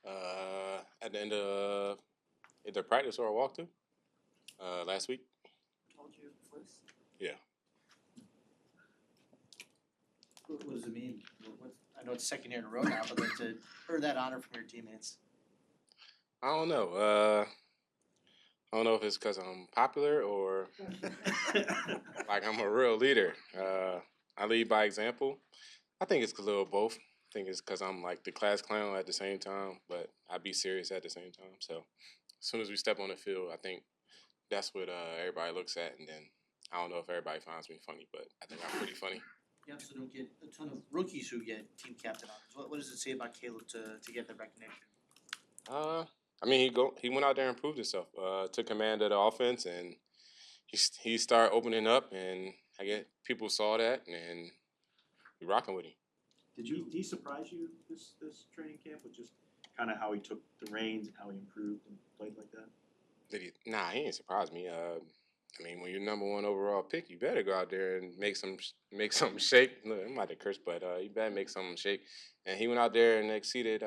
At the end of either practice or a walkthrough last week. Told you first. Yeah. What does it mean? I know it's second year in a row now, but like to earn that honor from your teammates. I don't know. I don't know if it's because I'm popular or like I'm a real leader. I lead by example. I think it's a little both. I think it's because I'm like the class clown at the same time, but I be serious at the same time. So as soon as we step on the field, I think that's what everybody looks at, and then I don't know if everybody finds me funny, but I think I'm pretty funny. You also don't get a ton of rookies who get team captain honors. What does it say about Caleb to get the recognition? I mean, he went out there and proved himself. Took command of the offense, and he started opening up, and I guess people saw that, and we rocking with him. Did he surprise you this training camp with just kind of how he took the reins and how he improved and played like that? Did he? Nah, he ain't surprised me. I mean, when you're number one overall pick, you better go out there and make something shake. Look, I'm about to curse, but you better make something shake. And he went out there and exceeded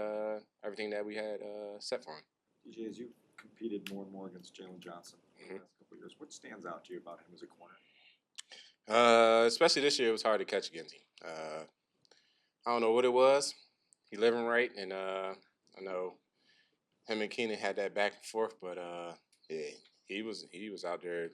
everything that we had set for him. DJ, as you competed more and more against Jaylon Johnson Mm-hmm. the last couple of years, what stands out to you about him as a corner? Especially this year, it was hard to catch against him. I don't know what it was. He living right, and I know him and Keenan had that back and forth, but yeah, he was out there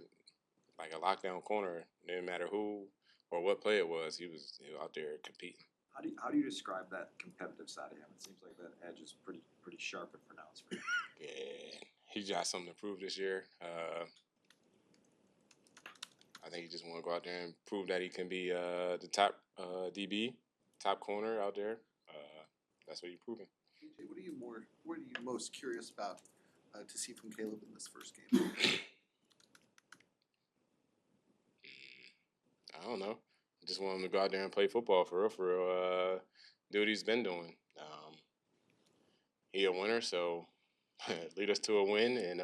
like a lockdown corner. It didn't matter who or what play it was. He was out there competing. How do you describe that competitive side of him? It seems like that edge is pretty sharp and pronounced for him. Yeah, he got something to prove this year. I think he just want to go out there and prove that he can be the top DB, top corner out there. That's what he's proving. DJ, what are you most curious about to see from Caleb in this first game? I don't know. Just want him to go out there and play football for real. Do what he's been doing. He a winner, so lead us to a win. And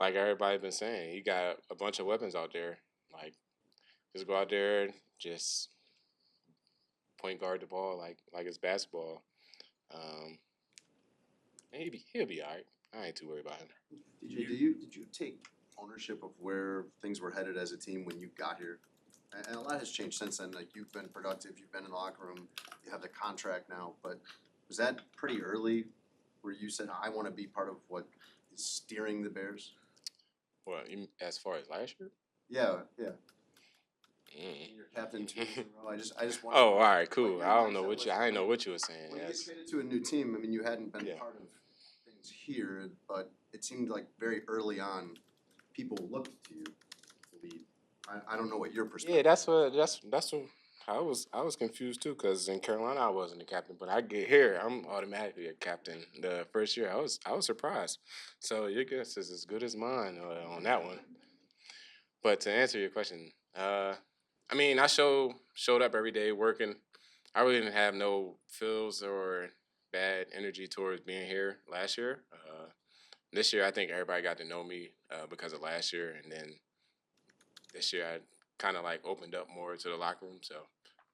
like everybody been saying, he got a bunch of weapons out there. Like just go out there, just point guard the ball like it's basketball. He'll be all right. I ain't too worried about him. DJ, did you take ownership of where things were headed as a team when you got here? And a lot has changed since then. Like you've been productive, you've been in the locker room, you have the contract now. But was that pretty early, where you said, "I want to be part of what is steering the Bears"? Well, as far as last year? Yeah. Mm. You're captain 2 years in a row. I just want. Oh, all right, cool. What I your don't know mindset what was you. I didn't know what you were saying. When you Yes. get traded to a new team, I mean, you hadn't been Yeah. part of things here, but it seemed like very early on, people looked to you to lead. I don't know what your perspective. Yeah, that's what I was confused too, because in Carolina I wasn't the captain, but I get here I'm automatically a captain. The first year I was surprised. So your guess is as good as mine on that one. But to answer your question, I mean I showed up every day working. I really didn't have no feels or bad energy towards being here last year. This year I think everybody got to know me because of last year, and then this year I kind of like opened up more to the locker room, so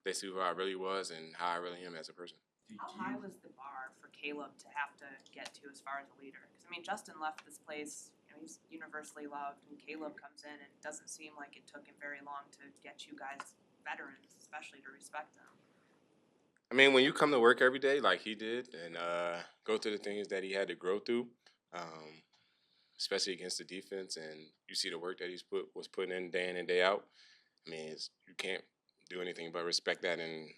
they see who I really was and how I really am as a person. How high was the bar for Caleb to have to get to as far as a leader? Because I mean, Justin left this place, he's universally loved, and Caleb comes in, and it doesn't seem like it took him very long to get you guys veterans, especially to respect them. I mean, when you come to work every day like he did and go through the things that he had to grow through, especially against the defense, and you see the work that was putting in and day out, I mean, you can't do anything but respect that and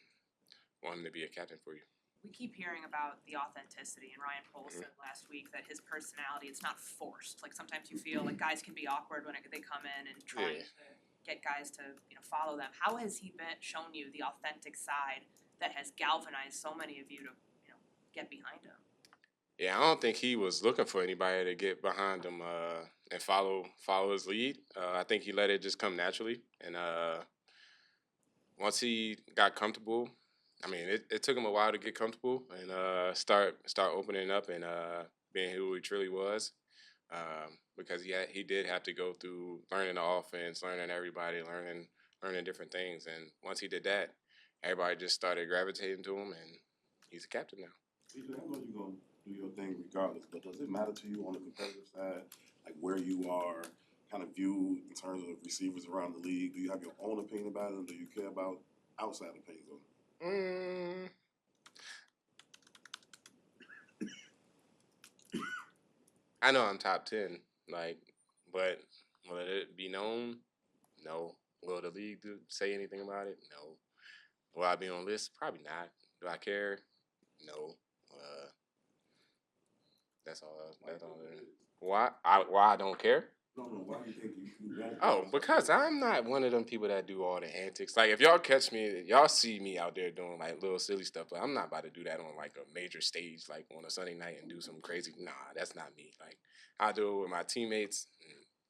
want him to be a captain for you. We keep hearing about the authenticity, and Ryan Pohl said last week that his personality, it's not forced. Like sometimes you feel like guys can be awkward when they come in and trying to get guys to follow them. How has he shown you the authentic side that has galvanized so many of you to get behind him? Yeah, I don't think he was looking for anybody to get behind him and follow his lead. I think he let it just come naturally, and once he got comfortable, I mean, it took him a while to get comfortable and start opening up and being who he truly was, because he did have to go through learning the offense, learning everybody, learning different things, and once he did that, everybody just started gravitating to him, and he's a captain now. DJ, how long you going do your thing regardless. But does it matter to you on the competitive side, like where you are kind of viewed in terms of receivers around the league? Do you have your own opinion about it, or do you care about outside opinions on it? I know I'm top 10, like, but will it be known? No. Will the league say anything about it? No. Will I be on list? Probably not. Do I care? No. That's all. That's all. Why? Why I don't care? No, why do you think you won't? Oh, because I'm not one of them people that do all the antics. Like, if y'all catch me, y'all see me out there doing like little silly stuff, but I'm not about to do that on like a major stage, like on a Sunday night and do some crazy. Nah, that's not me. Like, I do it with my teammates.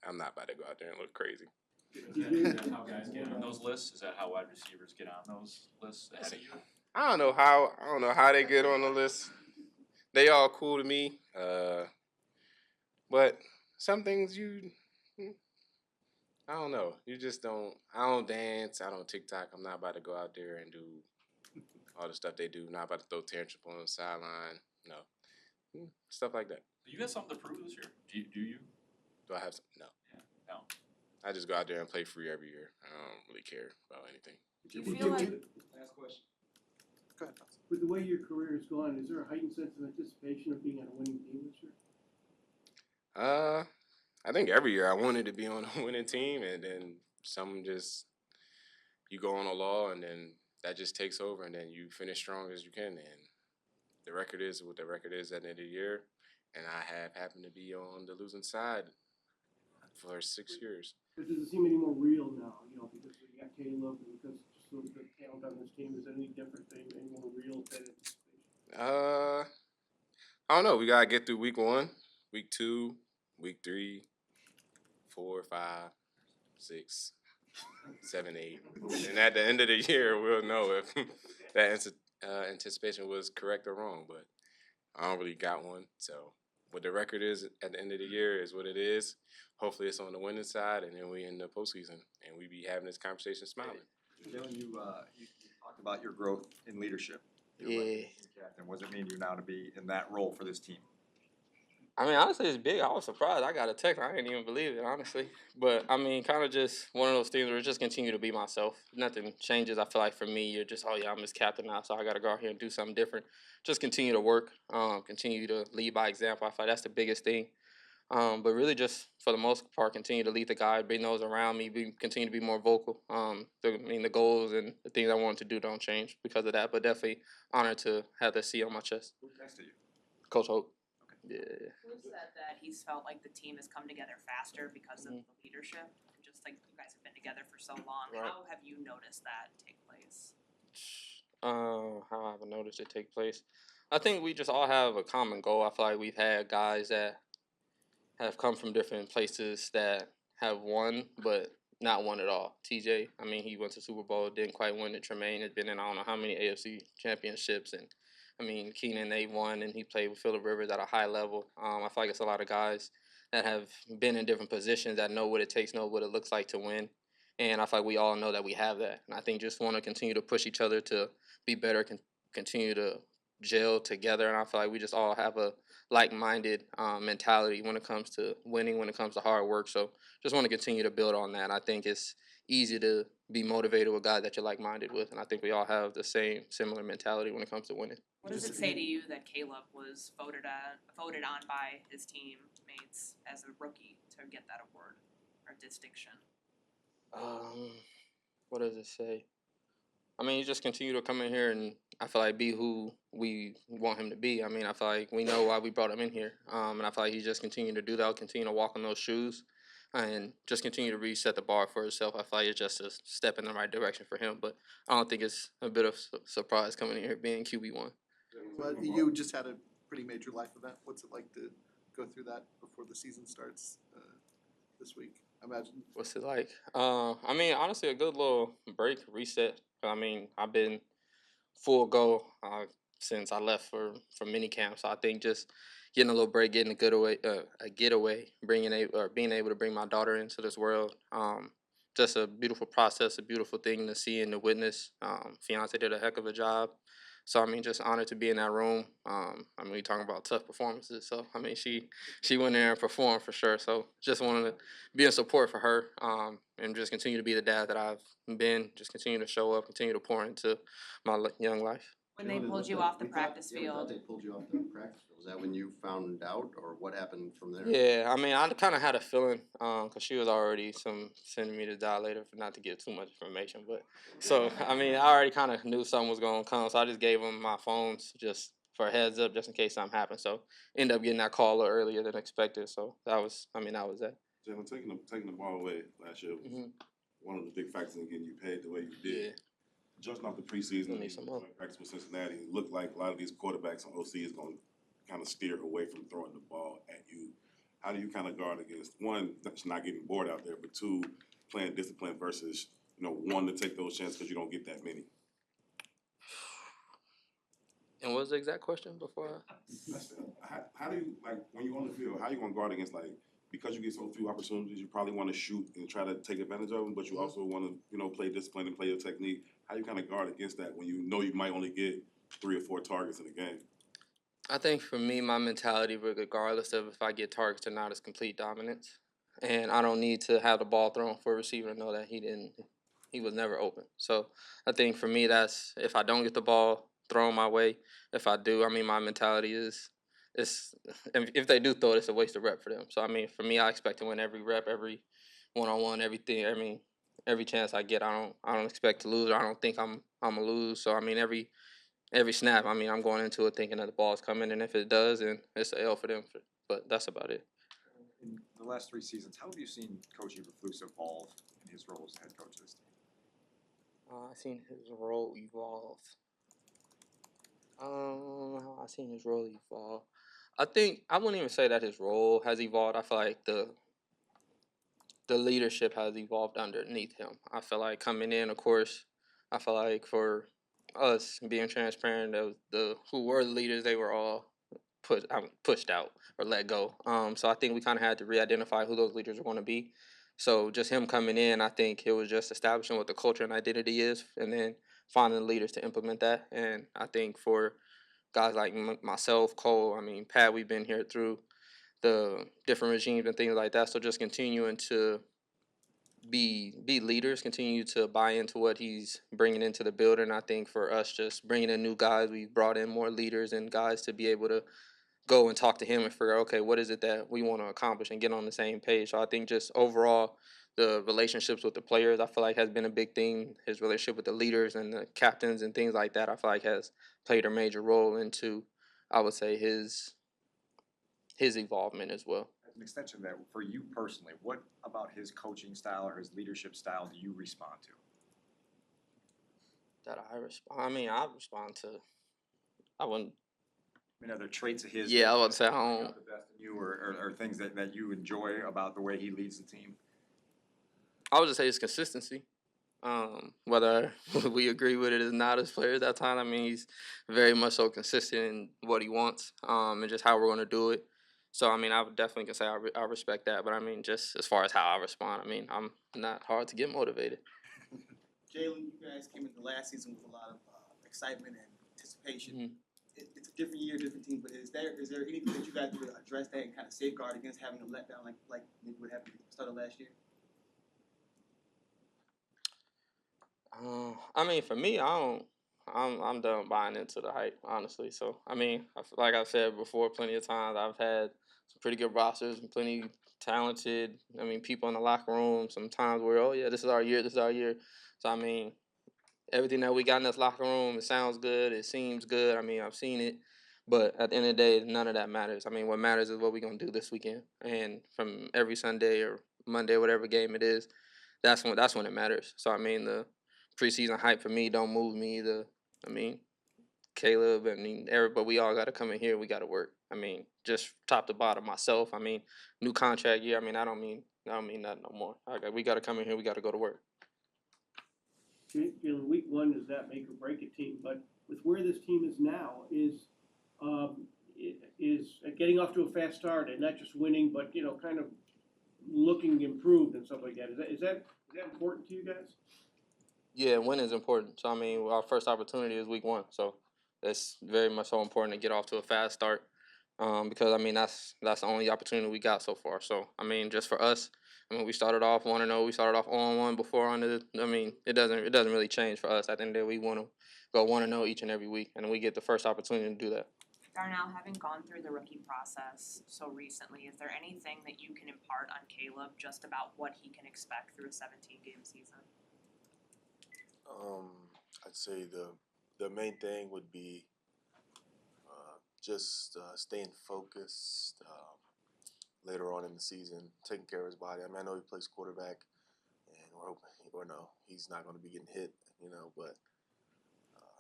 I'm not about to go out there and look crazy. Is that how guys get on those lists? Is that how wide receivers get on those lists ahead of you? I don't know how they get on the list. They all cool to me. But some things I don't know. You just don't. I don't dance. I don't TikTok. I'm not about to go out there and do all the stuff they do. Not about to throw tantrums on the sideline. No, stuff like that. Do you got something to prove this year? Do you? Do I have some? No. Yeah. No. I just go out there and play free every year. I don't really care about anything. Do you feel like Last question. Go ahead, Thomas. With the way your career has gone, is there a heightened sense of anticipation of being on a winning team this year? I think every year I wanted to be on a winning team, and then you go on a law, and then that just takes over, and then you finish strong as you can, and the record is what the record is at the end of the year, and I have happened to be on the losing side for 6 years. But does it seem any more real now, because you got Caleb and because just the talent on this team, is it any different thing, any more real than anticipation? I don't know. We gotta get through week 1, week 2, week 3, 4, 5, 6, 7, 8, and at the end of the year, we'll know if that anticipation was correct or wrong. But I don't really got one. So what the record is at the end of the year is what it is. Hopefully, it's on the winning side, and then we in the postseason, and we be having this conversation smiling. Jaylon, you talked about your growth in leadership. Yeah. Captain, what does it mean to you now to be in that role for this team? I mean, honestly, it's big. I was surprised. I got a text. I didn't even believe it, honestly. But, I mean, kind of just one of those things where I just continue to be myself. Nothing changes. I feel like for me, you're just, oh, yeah, I'm his captain now, so I got to go out here and do something different. Just continue to work, continue to lead by example. I feel like that's the biggest thing. But really just, for the most part, continue to lead the guy, bring those around me, continue to be more vocal. The goals and the things I want to do don't change because of that, but definitely honored to have the C on my chest. Who's next to you? Coach Hope. Okay. Yeah. Who said that he's felt like the team has come together faster because of the leadership? Just like you guys have been together for so long. Right. How have you noticed that take place? How have I noticed it take place? I think we just all have a common goal. I feel like we've had guys that have come from different places that have won, but not won at all. TJ, I mean, he went to Super Bowl, didn't quite win it. Tremaine has been in I don't know how many AFC championships, and I mean, Keenan, they won, and he played with Phillip Rivers at a high level. I feel like it's a lot of guys that have been in different positions that know what it takes, know what it looks like to win. And I feel like we all know that we have that. And I think just want to continue to push each other to be better, continue to gel together. And I feel like we just all have a like-minded mentality when it comes to winning, when it comes to hard work. So just want to continue to build on that. And I think it's easy to be motivated with guys that you're like-minded with. And I think we all have the similar mentality when it comes to winning. What does it say to you that Caleb was voted on by his teammates as a rookie to get that award or distinction? What does it say? I mean, you just continue to come in here and I feel like be who we want him to be. I mean, I feel like we know why we brought him in here. And I feel like he's just continuing to do that, continue to walk in those shoes and just continue to reset the bar for himself. I feel like it's just a step in the right direction for him. But I don't think it's a bit of surprise coming in here being QB1. But you just had a pretty major life event. What's it like to go through that before the season starts this week? I imagine. What's it like? I mean, honestly, a good little break, reset. I mean, I've been full go since I left for mini camp. So I think just getting a little break, getting a getaway, being able to bring my daughter into this world. Just a beautiful process, a beautiful thing to see and to witness. Fiance did a heck of a job. So I mean, just honored to be in that room. I mean, we talking about tough performances. So I mean, she went in there and performed for sure. So just wanted to be in support for her, and just continue to be the dad that I've been. Just continue to show up, continue to pour into my young life. When they pulled you off the practice We thought field. they pulled you off the practice field. Was that when you found out, or what happened from there? Yeah, I mean, I kind of had a feeling, cause she was already some centimeters dilated, for not to give too much information, but so I mean, I already kind of knew something was gonna come, so I just gave them my phones just for a heads up, just in case something happened. So ended up getting that call a little earlier than expected. So that was, I mean, that was that. Jaylon, taking the ball away last year was one of the big factors in getting you paid the way you did. Yeah. Just off the preseason, Need some more. practice with Cincinnati, it looked like a lot of these quarterbacks on OC is going to kind of steer away from throwing the ball at you. How do you kind of guard against, one, that's not getting bored out there, but two, playing discipline versus, one, to take those chances because you don't get that many? And what was the exact question before? How do you, like, when you're on the field, how you going to guard against, like, because you get so few opportunities, you probably want to shoot and try to take advantage of them, but you also want to, play discipline and play your technique. How you kind of guard against that when you know you might only get 3 or 4 targets in a game? I think for me, my mentality, regardless of if I get targets or not, is complete dominance. And I don't need to have the ball thrown for a receiver to know that he was never open. So I think for me, that's if I don't get the ball thrown my way. If I do, I mean, my mentality is, if they do throw it, it's a waste of rep for them. So I mean, for me, I expect to win every rep, every one-on-one, everything. I mean, every chance I get, I don't expect to lose. Or I don't think I'm gonna lose. So I mean, every snap, I mean, I'm going into it thinking that the ball's coming, and if it does, then it's an L for them. But that's about it. In the last 3 seasons, how have you seen Coach Eberflus evolve in his role as head coach of this team? I've seen his role evolve. How I seen his role evolve. I think I wouldn't even say that his role has evolved. I feel like the leadership has evolved underneath him. I feel like coming in, of course, I feel like for us being transparent, the who were the leaders, they were all pushed out or let go. So I think we kind of had to re-identify who those leaders were going to be. So just him coming in, I think it was just establishing what the culture and identity is, and then finding the leaders to implement that. And I think for guys like myself, Cole, I mean, Pat, we've been here through the different regimes and things like that. So just continuing to be leaders, continue to buy into what he's bringing into the building. I think for us, just bringing in new guys, we've brought in more leaders and guys to be able to go and talk to him and figure out, okay, what is it that we want to accomplish and get on the same page. So I think just overall, the relationships with the players, I feel like has been a big thing. His relationship with the leaders and the captains and things like that, I feel like has played a major role into, I would say, his involvement as well. As an extension of that, for you personally, what about his coaching style or his leadership style do you respond to? That I respond. I mean, I respond to. I wouldn't. I mean, are there traits of his? Yeah, I would say I that don't. stand out the best in you, or things that you enjoy about the way he leads the team? I would just say it's consistency. Whether we agree with it or not as players that time, I mean, he's very much so consistent in what he wants, and just how we're going to do it. So, I mean, I would definitely can say I respect that. But, I mean, just as far as how I respond, I mean, I'm not hard to get motivated. Jaylon, you guys came into last season with a lot of excitement and anticipation. Mm-hmm. It's a different year, different team, but is there anything that you guys do to address that and kind of safeguard against having a letdown like maybe what happened at the start of last year? I mean, for me, I'm done buying into the hype, honestly. So, I mean, like I've said before, plenty of times I've had some pretty good rosters and plenty talented. I mean, people in the locker room. Sometimes where, oh yeah, this is our year, this is our year. So, I mean, everything that we got in this locker room, it sounds good, it seems good. I mean, I've seen it, but at the end of the day, none of that matters. I mean, what matters is what we're gonna do this weekend, and from every Sunday or Monday, whatever game it is, that's when it matters. So, I mean, the preseason hype for me don't move me either. I mean, Caleb, I mean, everybody, we all got to come in here. We got to work. I mean, just top to bottom, myself. I mean, new contract year. I mean, I don't mean that no more. We got to come in here. We got to go to work. Jaylon, week one does that make or break a team, but with where this team is now, is getting off to a fast start and not just winning, but kind of looking improved and stuff like that. Is that important to you guys? Yeah, winning is important. So, I mean, our first opportunity is week one. So, it's very much so important to get off to a fast start. Because I mean that's the only opportunity we got so far. So I mean, just for us, I mean we started off 1-0. We started off 0-1 before on the. I mean it doesn't really change for us. At the end of the day, we want to go 1-0 each and every week, and we get the first opportunity to do that. Darnell, having gone through the rookie process so recently, is there anything that you can impart on Caleb just about what he can expect through a 17-game season? I'd say the main thing would be just staying focused later on in the season, taking care of his body. I mean, I know he plays quarterback, and we're hoping, or no, he's not going to be getting hit, but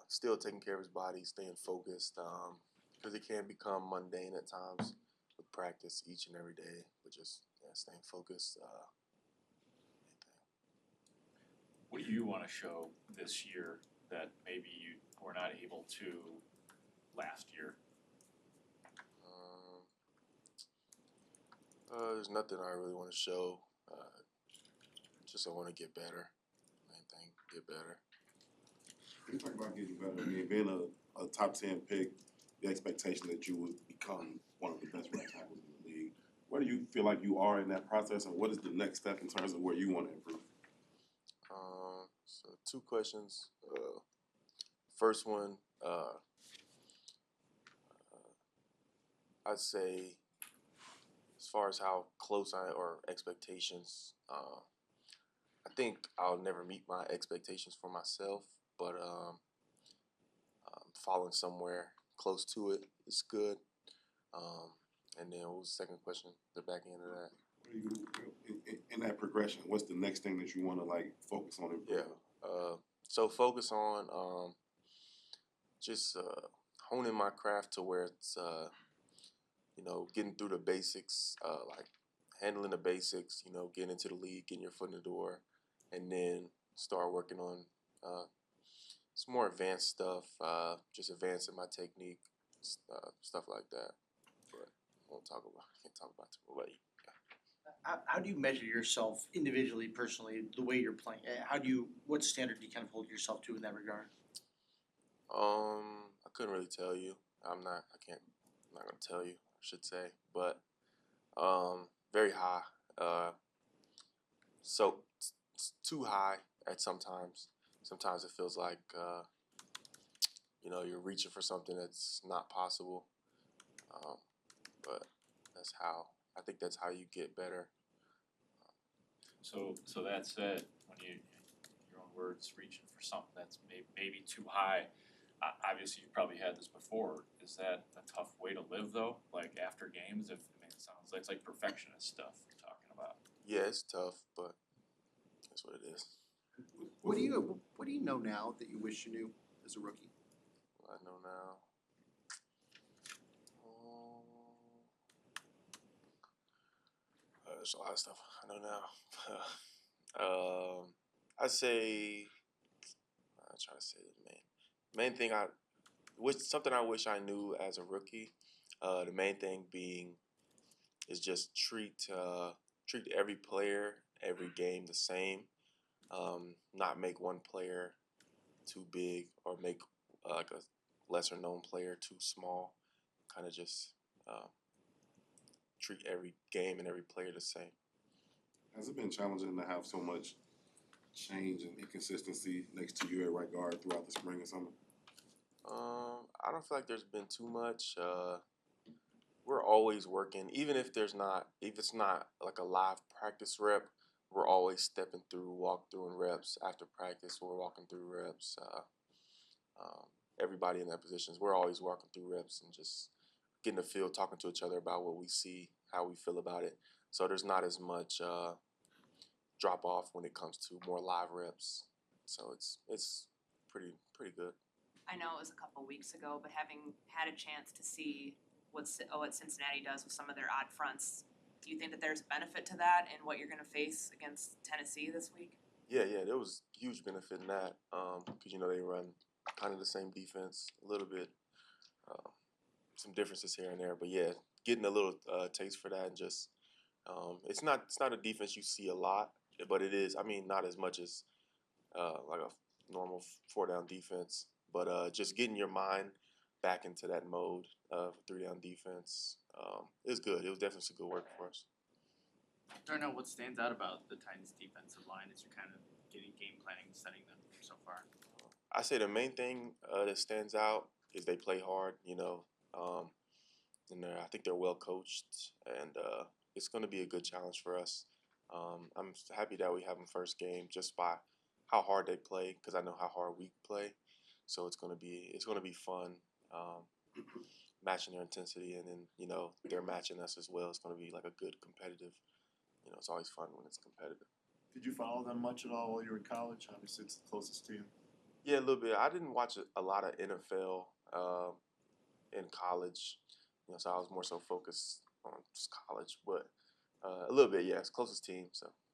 still taking care of his body, staying focused, because it can become mundane at times with practice each and every day, but just staying focused. What do you want to show this year that maybe you were not able to last year? There's nothing I really want to show. Just I want to get better. Main thing, get better. When you talk about getting better, I mean, being a top 10 pick, the expectation that you would become one of the best right tackles in the league. Where do you feel like you are in that process, and what is the next step in terms of where you want to improve? So 2 questions. First one, I'd say as far as how close or expectations, I think I'll never meet my expectations for myself, but falling somewhere close to it is good. And then what was the second question? The back end of that. In that progression, what's the next thing that you want to focus on improving? Yeah. So focus on just honing my craft to where it's getting through the basics, like handling the basics. Getting into the league, getting your foot in the door, and then start working on some more advanced stuff. Just advancing my technique, stuff like that. But I can't talk about too much. How do you measure yourself individually, personally, the way you're playing? What standard do you kind of hold yourself to in that regard? I couldn't really tell you. I'm not gonna tell you, I should say, but very high. So it's too high at sometimes. Sometimes it feels like you're reaching for something that's not possible. But I think that's how you get better. So that said, when your own words, reaching for something that's maybe too high, obviously you probably had this before. Is that a tough way to live though? Like after games, it sounds like it's like perfectionist stuff you're talking about. Yeah, it's tough, but that's what it is. What do you know now that you wish you knew as a rookie? What I know now. There's a lot of stuff I know now. I'd say I'm trying to say the main thing something I wish I knew as a rookie. The main thing being is just treat every player, every game the same. Not make one player too big or make like a lesser known player too small. Kind of just treat every game and every player the same. Has it been challenging to have so much change and inconsistency next to you at right guard throughout the spring and summer? I don't feel like there's been too much. We're always working, even if it's not like a live practice rep. We're always stepping through walkthrough and reps after practice. We're walking through reps. Everybody in that positions, we're always walking through reps and just getting the feel, talking to each other about what we see, how we feel about it. So there's not as much drop off when it comes to more live reps. So it's pretty good. I know it was a couple weeks ago, but having had a chance to see what Cincinnati does with some of their odd fronts, do you think that there's benefit to that in what you're going to face against Tennessee this week? Yeah, there was huge benefit in that because they run kind of the same defense, a little bit, some differences here and there, but yeah, getting a little taste for that and just it's not a defense you see a lot, but it is. I mean, not as much as like a normal 4-down defense, but just getting your mind back into that mode of 3-down defense. It was good. It was definitely some good work for us. Darnell, what stands out about the Titans' defensive line as you're kind of getting game planning and setting them so far? I say the main thing that stands out is they play hard. And I think they're well coached, and it's going to be a good challenge for us. I'm happy that we have them first game just by how hard they play, because I know how hard we play. So it's going to be fun matching their intensity, and then they're matching us as well. It's going to be like a good competitive. It's always fun when it's competitive. Did you follow them much at all while you were in college? Obviously, it's the closest to you. Yeah, a little bit. I didn't watch a lot of NFL in college, so I was more so focused on just college. But a little bit, yeah, it's closest team. So